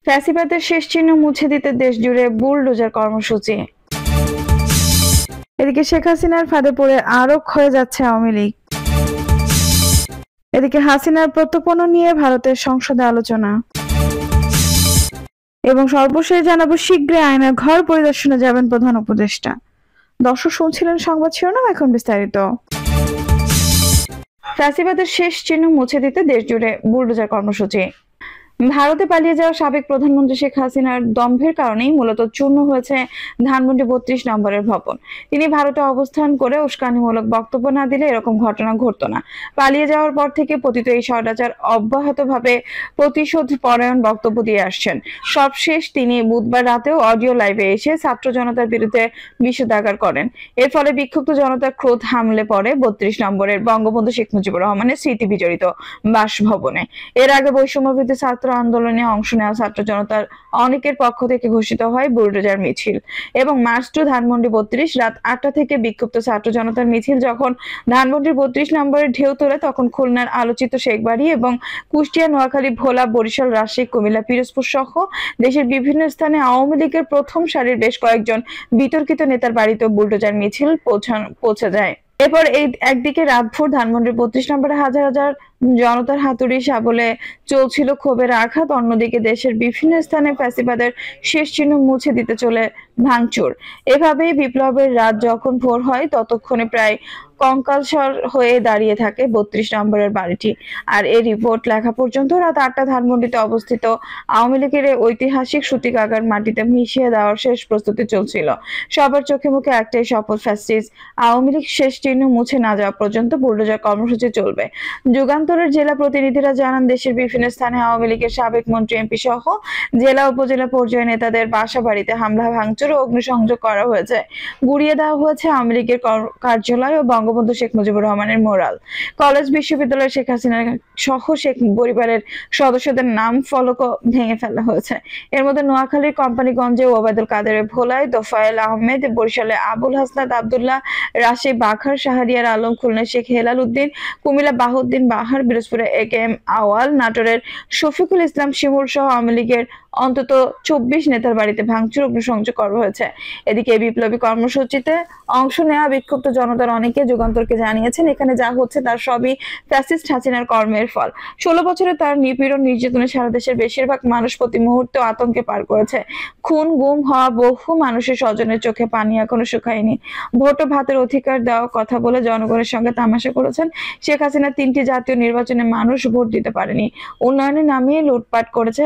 ফ্যাসিবাদের শেষ চিহ্ন মুছে দিতে দেশজুড়ে বুলডোজার কর্মসূচি। এদিকে শেখ হাসিনার ফাঁদে পড়ে আরো ক্ষয়ে যাচ্ছে আওয়ামী লীগ। এদিকে হাসিনার প্রত্যর্পণ নিয়ে ভারতের সংসদে আলোচনা। এবং সর্বশেষ জানাবো, শীঘ্রই আয়নার ঘর পরিদর্শনে যাবেন প্রধান উপদেষ্টা। দর্শক শুনছিলেন সংবাদ শিরোনাম, এখন বিস্তারিত। ফ্যাসিবাদের শেষ চিহ্ন মুছে দিতে দেশজুড়ে বুলডোজার কর্মসূচি। ভারতে পালিয়ে যাওয়া সাবেক প্রধানমন্ত্রী শেখ হাসিনার দম্ভের কারণেই মূলত চূর্ণ হয়েছে ধানমন্ডি ৩২ নম্বরের ভবন। তিনি ভারতে অবস্থান করে উস্কানিমূলক বক্তব্য না দিলে এরকম ঘটনা ঘটতো না। পালিয়ে যাওয়ার পর থেকে পতিত এই স্বৈরাচার অব্যাহতভাবে প্রতিশোধ পরায়ণ বক্তব্য দিয়ে আসছেন। সবশেষ তিনি বুধবার রাতেও অডিও লাইভে এসে ছাত্র জনতার বিরুদ্ধে বিষোদ্গার করেন। এর ফলে বিক্ষুব্ধ জনতার ক্রোধ হামলে পড়ে ৩২ নম্বরের বঙ্গবন্ধু শেখ মুজিবুর রহমানের স্মৃতি বিজড়িত বাসভবনে। এর আগে বৈষম্যবিরোধী ছাত্র আন্দোলনে অংশ নেওয়া ছাত্র জনতার অনেকের পক্ষ থেকে ঘোষিত হয় বুলডোজার মিছিল এবং মার্চ টু ধানমন্ডি ৩২। রাত ৮টা থেকে বিক্ষুব্ধ ছাত্র জনতার মিছিল যখন ধানমন্ডির ৩২ নম্বরে ঢেউ তোলে, তখন খুলনার আলোচিত শেখবাড়ি এবং কুষ্টিয়া, নোয়াখালী, ভোলা, বরিশাল, রাজশাহী, কুমিল্লা, পিরোজপুর সহ দেশের বিভিন্ন স্থানে আওয়ামী লীগের প্রথম সারির বেশ কয়েকজন বিতর্কিত নেতার বাড়িতে বুলডোজার মিছিল পৌঁছে যায়। এরপর একদিকে রাতভর ধানমন্ডির ৩২ নম্বরে হাজার হাজার জনতার হাতুড়ি শাবলে চলছিল ক্ষোভের আঘাত, অন্যদিকে দেশের বিভিন্ন স্থানে ফ্যাসিবাদের শেষ চিহ্ন মুছে দিতে চলে ভাঙচুর। এভাবেই বিপ্লবের রাত যখন ভোর হয়, ততক্ষণে প্রায় কঙ্কালসার হয়ে দাঁড়িয়ে থাকে ৩২ নম্বরের বাড়িটি। আর এই রিপোর্ট লেখা পর্যন্ত রাত ৮টা ধানমন্ডিতে অবস্থিত আওয়ামী লীগের ঐতিহাসিক সূতিকাগার মাটিতে মিশিয়ে দেওয়ার শেষ প্রস্তুতি চলছিল। সবার চোখে মুখে একটাই শপথ, ফ্যাসিস্ট আওয়ামী লীগ শেষ চিহ্ন মুছে না যাওয়া পর্যন্ত বুলডোজার কর্মসূচি চলবে। যুগান্তরের জেলা প্রতিনিধিরা জানান, দেশের বিভিন্ন স্থানে আওয়ামী লীগের সাবেক মন্ত্রী, এমপি সহ জেলা উপজেলা পর্যায়ে নেতাদের বাসা বাড়িতে হামলা, ভাঙচুর ও অগ্নিসংযোগ করা হয়েছে। গুড়িয়ে দেওয়া হয়েছে আওয়ামী লীগের কার্যালয় ও বঙ্গবন্ধু শেখ মুজিবুর রহমানের মোরাল। কলেজ, বিশ্ববিদ্যালয়, শেখ হাসিনা সহ শেখ পরিবারের সদস্যদের নাম ফলকও ভেঙে ফেলা হয়েছে। এর মধ্যে নোয়াখালীর কোম্পানিগঞ্জে ওবায়দুল কাদের, ভোলায় তোফায়েল আহমেদ, বরিশালে আবুল হাসনাত আব্দুল্লাহ, রাজশাহী বাঘার শাহরিয়ার আলম, খুলনা শেখ হেলাল উদ্দিন, কুমিল্লা বাহুদ্দিন বাহার, পিরোজপুরে এ.কে.এম আওয়াল, নাটোরের শফিকুল ইসলাম শিমুল সহ আওয়ামী লীগের অন্তত ২৪ নেতার বাড়িতে ভাঙচুর, অগ্নিসংযোগ করা হয়েছে। এদিকে এই বিপ্লবী কর্মসূচিতে অংশ নেওয়া বিক্ষুব্ধ জনতার অনেকে যুগান্তরকে জানিয়েছেন, এখানে যা হচ্ছে তার সবই ফ্যাসিস্ট হাসিনার কর্মের ফল। ১৬ বছরে তার নিপীড়ন, নির্যাতনে সারা দেশের বেশিরভাগ মানুষ প্রতি মুহূর্তে আতঙ্কে পার করেছে। খুন, গুম হওয়া বহু মানুষের স্বজনের চোখে পানি এখনো শুকায়নি। ভোট ও ভাতের অধিকার দেওয়ার কথা বলে জনগণের সঙ্গে তামাশা করেছেন। শেখ হাসিনা ৩টি জাতীয় নির্বাচনে মানুষ ভোট দিতে পারেনি। উন্নয়নের নামে লুটপাট করেছে,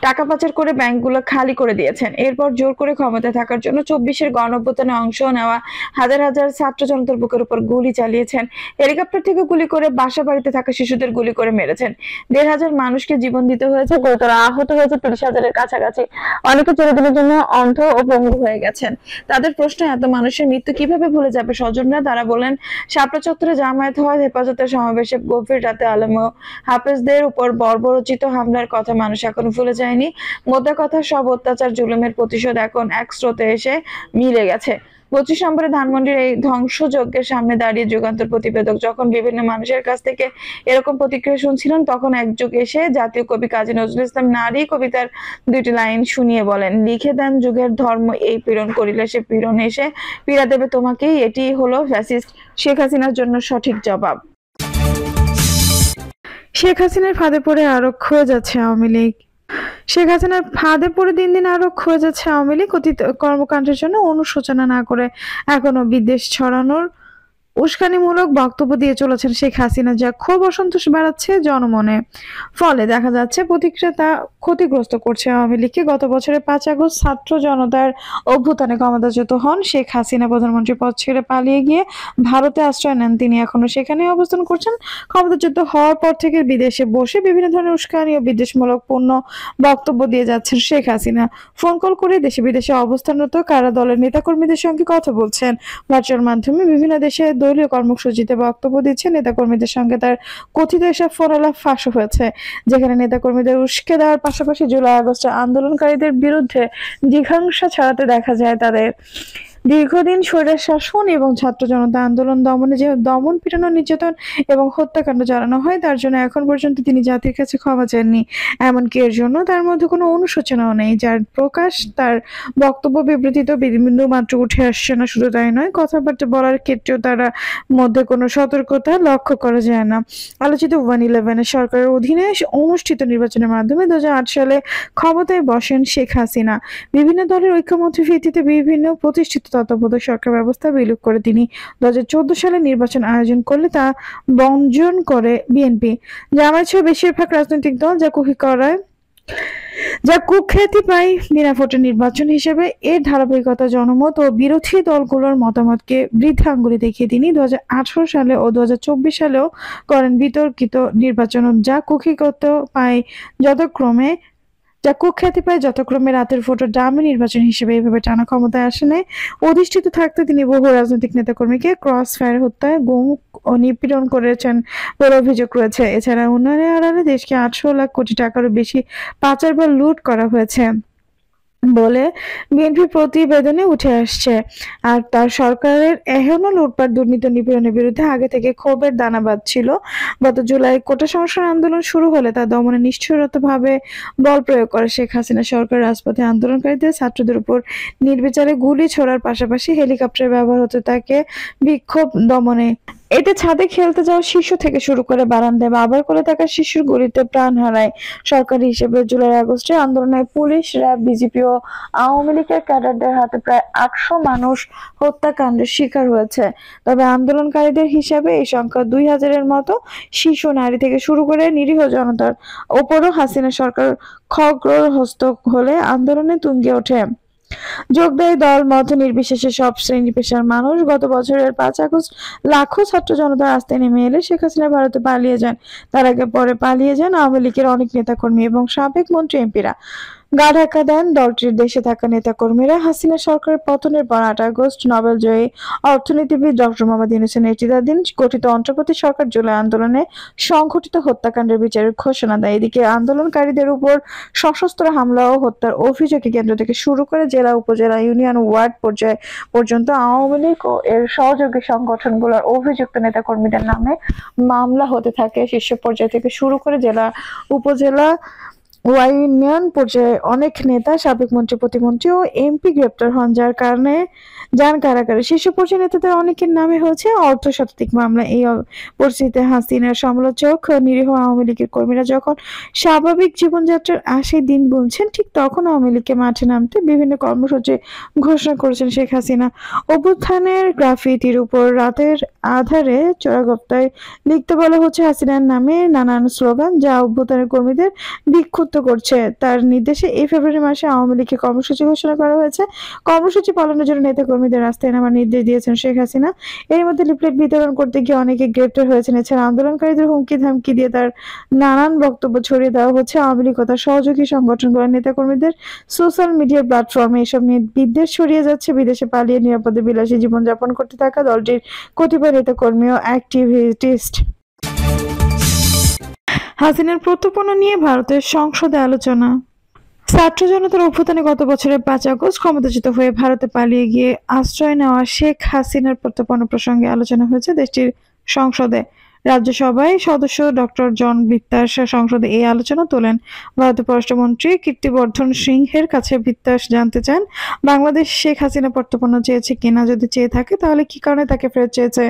টাকা পাচার করে ব্যাংকগুলো খালি করে দিয়েছেন। এরপর জোর করে ক্ষমতায় থাকার জন্য ২৪-এর গণঅভ্যুত্থানে অংশ নেওয়া হাজার হাজার ছাত্র জনতার বুকের উপর গুলি চালিয়েছেন। হেলিকপ্টার থেকে গুলি করে বাসা বাড়িতে থাকা শিশুদের গুলি করে মেরেছেন। ১,৫০০ মানুষকে জীবন দিতে হয়েছে, গুরুতর আহত হয়েছে ৩০,০০০-এর কাছাকাছি। অনেকে চিরদিনের জন্য অন্ধ ও পঙ্গু হয়ে গেছেন। তাদের প্রশ্ন, এত মানুষের মৃত্যু কিভাবে ভুলে যাবে স্বজনরা? তারা বলেন, শাপলা চত্বরে জামায়াত হওয়া হেফাজতের সমাবেশে গভীর রাতে আলেম ও হাফেজদের উপর বর্বরোচিত হামলার কথা মানুষ এখনো ভুলে যায়নি। মোদ্দা কথা, সব অত্যাচার জুলুমের প্রতিশোধ এখন এক স্রোতে এসে মিলে গেছে। ২৫ নম্বরে ধানমন্ডির এই ধ্বংসযজ্ঞের সামনে দাঁড়িয়ে যুগান্তর প্রতিবেদক যখন বিভিন্ন মানুষের কাছ থেকে এরকম প্রতিক্রিয়া শুনছিলেন, তখন একযোগ এসে জাতীয় কবি কাজী নজরুল ইসলাম নারী কবিতার ২টি লাইন শুনিয়ে বলেন, লিখে দেন যুগের ধর্ম, এই পীড়ন করিলে সে পীড়ন এসে পীড়া দেবে তোমাকেই। এটি হলো ফ্যাসিস্ট শেখ হাসিনার জন্য সঠিক জবাব। শেখ হাসিনার ফাঁদে পড়ে আরো ক্ষয়ে যাচ্ছে আওয়ামী লীগ। শেখ হাসিনার ফাঁদে পড়ে দিন দিন আরো ক্ষয়ে যাচ্ছে আওয়ামী লীগ। অতীত কর্মকাণ্ডের জন্য অনুশোচনা না করে এখনো বিদ্বেষ ছড়ানোর উস্কানিমূলক বক্তব্য দিয়ে চলেছেন শেখ হাসিনা, যা ক্ষোভ অসন্তোষ বাড়াচ্ছে জনমনে। ফলে দেখা যাচ্ছে প্রতিক্রিয়া ক্ষতিগ্রস্ত করছে আওয়ামী লীগকে। গত বছরের ৫ আগস্ট ছাত্র জনতার অভ্যুত্থানে ক্ষমতাচ্যুত হন শেখ হাসিনা। প্রধানমন্ত্রী পদ ছেড়ে পালিয়ে গিয়ে ভারতে আশ্রয় নেন। তিনি এখনো সেখানেই অবস্থান করছেন। ক্ষমতাচ্যুত হওয়ার পর থেকে বিদেশে বসে বিভিন্ন ধরনের উস্কানি ও বিদ্বেষমূলক পূর্ণ বক্তব্য দিয়ে যাচ্ছেন শেখ হাসিনা। ফোন কল করে দেশে বিদেশে অবস্থানরত কারা দলের নেতাকর্মীদের সঙ্গে কথা বলছেন। ভার্চুয়াল মাধ্যমে বিভিন্ন দেশে দলীয় কর্মসূচিতে বক্তব্য দিচ্ছে। নেতাকর্মীদের সঙ্গে তার কথিত এসব ফোনালাপ ফাঁস হয়েছে, যেখানে নেতাকর্মীদের উস্কে দেওয়ার পাশাপাশি জুলাই আগস্টের আন্দোলনকারীদের বিরুদ্ধে জিঘাংসা ছড়াতে দেখা যায় তাদের। দীর্ঘদিন স্বৈরাচার শাসন এবং ছাত্র জনতা আন্দোলন দমনে যে দমন পীড়ন নির্যাতন এবং হত্যাকাণ্ড চালানো হয় তার জন্য এখন পর্যন্ত তিনি জাতির কাছে ক্ষমা চাননি। এমনকি এর জন্য তার মধ্যে কোনো অনুশোচনাও নেই, যার প্রকাশ তার বক্তব্য বিবৃতিতে বিন্দু মাত্র উঠে আসছে না। শুধু তাই নয়, কথাবার্তা বলার ক্ষেত্রেও তার মধ্যে কোনো সতর্কতা লক্ষ্য করা যায় না। আলোচিত 111 সরকারের অধীনে অনুষ্ঠিত নির্বাচনের মাধ্যমে 2008 সালে ক্ষমতায় বসেন শেখ হাসিনা। বিভিন্ন দলের ঐক্যমত্যের ভিত্তিতে বিভিন্ন প্রতিষ্ঠিত তত্ত্বাবধায়ক সরকার ব্যবস্থা বিলোপ করে তিনি 2014 সালে নির্বাচন আয়োজন করলে তা বর্জন করে বিএনপি। জামায়াত সহ বেশিরভাগ রাজনৈতিক দল যা কুখ্যাতি পায় বিনা ভোটে নির্বাচন হিসেবে। এর ধারাবাহিকতা জনমত ও বিরোধী দলগুলোর মতামতকে বৃদ্ধা আঙ্গুলে দেখিয়ে তিনি 2018 সালে ও 2024 সালেও করেন বিতর্কিত নির্বাচন, যা কুখ্যাতি পায় যথাক্রমে রাতের ভোটের ডামি নির্বাচন হিসেবে। এভাবে টানা ক্ষমতায় আসনে অধিষ্ঠিত থাকতে তিনি বহু রাজনৈতিক নেতাকর্মীকে ক্রস ফায়ার, হত্যায়, গুম ও নিপীড়ন করেছেন বলে অভিযোগ রয়েছে। এছাড়া উন্নয়নের আড়ালে দেশকে 800 লাখ কোটি টাকারও বেশি পাচার বা লুট করা হয়েছে বলে বিএনপি প্রতিবেদনে উঠে আসছে। আর তার সরকারের এহেন লুটপাট, দুর্নীতি, নিপীড়নের বিরুদ্ধে আগে থেকে ক্ষোভের দানা বাঁধছিল। গত জুলাই কোটা সংস্কার আন্দোলন শুরু হলে তা দমনে নিষ্ঠুরভাবে বল প্রয়োগ করে শেখ হাসিনা সরকার। রাজপথে আন্দোলনকারীদের, ছাত্রদের উপর নির্বিচারে গুলি ছোড়ার পাশাপাশি হেলিকপ্টার ব্যবহার হতে থাকে বিক্ষোভ দমনে। এতে ছাদে খেলতে যাওয়া শিশু থেকে শুরু করে বারান্দায় বাবার কোলে থাকা শিশুর গুলিতে প্রাণ হারায়। সরকারি হিসেবে জুলাই আগস্টে আন্দোলনে পুলিশ, র্যাব, বিজিপি ও আওয়ামী লীগের ক্যাডারদের হাতে প্রায় 800 মানুষ হত্যাকাণ্ডের শিকার হয়েছে। তবে আন্দোলনকারীদের হিসাবে এই সংখ্যা 2000-এর মতো। শিশু, নারী থেকে শুরু করে নিরীহ জনতার ওপরও হাসিনা সরকার খড়্গহস্ত হলে আন্দোলনে তুঙ্গে ওঠে। যোগ দেয় দল মত নির্বিশেষে সব শ্রেণী পেশার মানুষ। গত বছরের 5 আগস্ট লাখো ছাত্র জনতা রাস্তায় নেমে এলে শেখ হাসিনা ভারতে পালিয়ে যান। তার আগে পরে পালিয়ে যান আওয়ামী লীগের অনেক নেতাকর্মী এবং সাবেক মন্ত্রী, এমপিরা। গা ঢাকা দেন দলটির দেশে থাকা নেতাকর্মীরা। হাসিনা সরকারের পতনের পর 8 আগস্ট নোবেলজয়ী অর্থনীতিবিদ ডক্টর মোহাম্মদ ইউনূসের নেতৃত্বাধীন গঠিত অন্তর্বর্তী সরকার জুলাই আন্দোলনে সংঘটিত হত্যাকাণ্ডের বিচারের ঘোষণা দেয়। এদিকে আন্দোলনকারীদের উপর সশস্ত্র হামলা ও হত্যার অভিযোগে কেন্দ্র থেকে শুরু করে জেলা, উপজেলা, ইউনিয়ন, ওয়ার্ড পর্যায় পর্যন্ত আওয়ামী লীগ ও এর সহযোগী সংগঠনগুলোর অভিযুক্ত নেতাকর্মীদের নামে মামলা হতে থাকে। শীর্ষ পর্যায় থেকে শুরু করে জেলা, উপজেলা, ইউনিয়ন পর্যায়ে অনেক নেতা, সাবেক মন্ত্রী, প্রতিমন্ত্রী ও এমপি গ্রেপ্তার হন, যান কারাগারে। শীর্ষ পর্যায়ের নেতাদের অনেকের নামে হয়েছে অর্ধশতাধিক মামলা। এই পরিস্থিতিতে হাসিনার সমালোচক নিরীহ আওয়ামী লীগের কর্মীরা যখন স্বাভাবিক জীবনযাত্রার আশায় দিন গুনছেন, ঠিক তখন আওয়ামী লীগকে মাঠে নামতে বিভিন্ন কর্মসূচি ঘোষণা করেছেন শেখ হাসিনা। অভ্যুত্থানের গ্রাফিতির উপর রাতের আধারে চোরাগোপ্তায় লিখতে বলা হচ্ছে হাসিনার নামে নানান স্লোগান, যা অভ্যুত্থানের কর্মীদের বিক্ষুব্ধ করছে। তার নির্দেশে এই ফেব্রুয়ারি মাসে আওয়ামী লীগের কর্মসূচি ঘোষণা করা হয়েছে। কর্মসূচি পালনের জন্য নেতাকর্মীদের রাস্তায় নামার নির্দেশ দিয়েছেন শেখ হাসিনা। এর মধ্যে লিফলেট বিতরণ করতে গিয়ে অনেকে গ্রেপ্তার হয়েছেন। এছাড়া আন্দোলনকারীদের হুমকি ধামকি দিয়ে তার নানান বক্তব্য ছড়িয়ে দেওয়া হচ্ছে আওয়ামী লীগ ও তার সহযোগী সংগঠনগুলোর নেতাকর্মীদের সোশ্যাল মিডিয়া প্ল্যাটফর্মে। এসব নিয়ে বিদ্বেষ ছড়িয়ে যাচ্ছে। বিদেশে পালিয়ে নিরাপদে বিলাসী জীবনযাপন করতে থাকা দলটির কতিপয় নেতাকর্মী ও অ্যাক্টিভিস্ট। হাসিনার প্রত্যর্পণ নিয়ে ভারতের সংসদে আলোচনা। ছাত্র জনতার অভ্যুত্থানে গত বছরের 5 আগস্ট ক্ষমতাচ্যুত হয়ে ভারতে পালিয়ে গিয়ে আশ্রয় নেওয়া শেখ হাসিনার প্রত্যর্পণ প্রসঙ্গে আলোচনা হয়েছে দেশটির সংসদে। রাজ্যসভায় সদস্য ডক্টর জন বিত্তাস সংসদে এই আলোচনা তোলেন। ভারতের পররাষ্ট্রমন্ত্রী কীর্তিবর্ধন সিংহের কাছে বিত্তাস জানতে চান, বাংলাদেশ শেখ হাসিনা প্রত্যর্পণ চেয়েছে কিনা, যদি চেয়ে থাকে তাহলে কি কারণে তাকে ফেরত চেয়েছে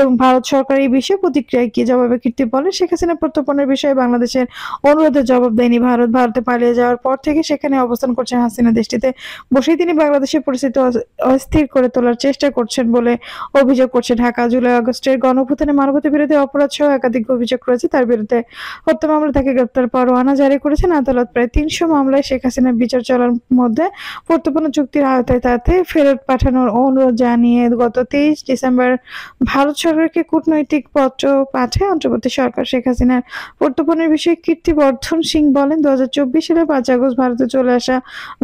এবং ভারত সরকার এই বিষয়ে প্রতিক্রিয়া কি। জবাবে কীর্তি বলেন, শেখ হাসিনা প্রত্যর্পণের বিষয়ে বাংলাদেশের অনুরোধের জবাব দেয়নি ভারতে পালিয়ে যাওয়ার পর থেকে সেখানে অবস্থান করছেন হাসিনা। দেশটিতে বসেই তিনি বাংলাদেশের পরিস্থিতি অস্থির করে তোলার চেষ্টা করছেন বলে অভিযোগ করছে ঢাকা। জুলাই আগস্টের গণঅভ্যুত্থানে মানবতা বিরোধী অপরাধ সহ একাধিক অভিযোগ রয়েছে তার বিরুদ্ধে। হত্যা মামলা তাকে গ্রেপ্তার পরোয়ানা জারি করেছেন আদালত। প্রায় 300 মামলায় শেখ হাসিনার বিচার চলার মধ্যে প্রত্যর্পণ চুক্তির আওতায় তাতে ফেরত পাঠানোর অনুরোধ জানিয়ে গত 23 ডিসেম্বর ভারত সরকারকে কূটনৈতিক পত্র পাঠায় অন্তর্বর্তী সরকার। শেখ হাসিনার প্রত্যর্পণের বিষয়ে কীর্তিবর্ধন সিং বলেন, 2024 সালের 5 আগস্ট ভারতে চলে আসা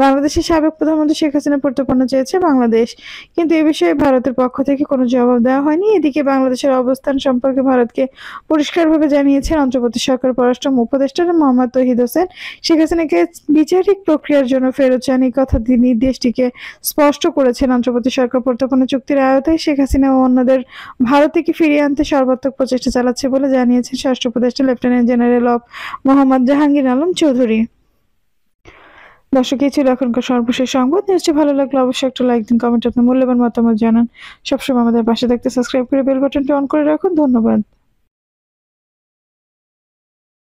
বাংলাদেশের সাবেক প্রধানমন্ত্রী শেখ হাসিনা প্রত্যর্পণ চেয়েছে বাংলাদেশ, কিন্তু এ বিষয়ে ভারতের পক্ষ থেকে কোনো জবাব দেওয়া হয়নি। এদিকে বাংলাদেশের অবস্থান সম্পর্কে ভারতকে পরিষ্কারভাবে জানিয়েছেন অন্তর্বর্তী সরকার পররাষ্ট্র উপদেষ্টা মোহাম্মদ তৌহিদ হোসেন। শেখ হাসিনাকে বিচারিক প্রক্রিয়ার জন্য ফেরত চান এই কথা তিনি দেশটিকে স্পষ্ট করেছেন। অন্তর্বর্তী সরকার প্রত্যর্পণ চুক্তির আওতায় শেখ হাসিনা ও অন্যদের ভারত থেকে ফিরিয়ে আনতে সর্বাত্মক প্রচেষ্টা চালাচ্ছে বলে জানিয়েছেন স্বরাষ্ট্র উপদেষ্টা lieutenant general of Mohammad Jahangir Alam Chowdhury. দর্শক, এই ছিল এখনকার সর্বশেষ সংবাদ। নিউজটি ভালো লাগলে অবশ্যই একটা লাইক দিন, কমেন্ট আপনার মূল্যবান মতামত জানান। সবসময় আমাদের পাশে থাকতে সাবস্ক্রাইব করে বেল বাটনটি অন করে রাখুন। ধন্যবাদ।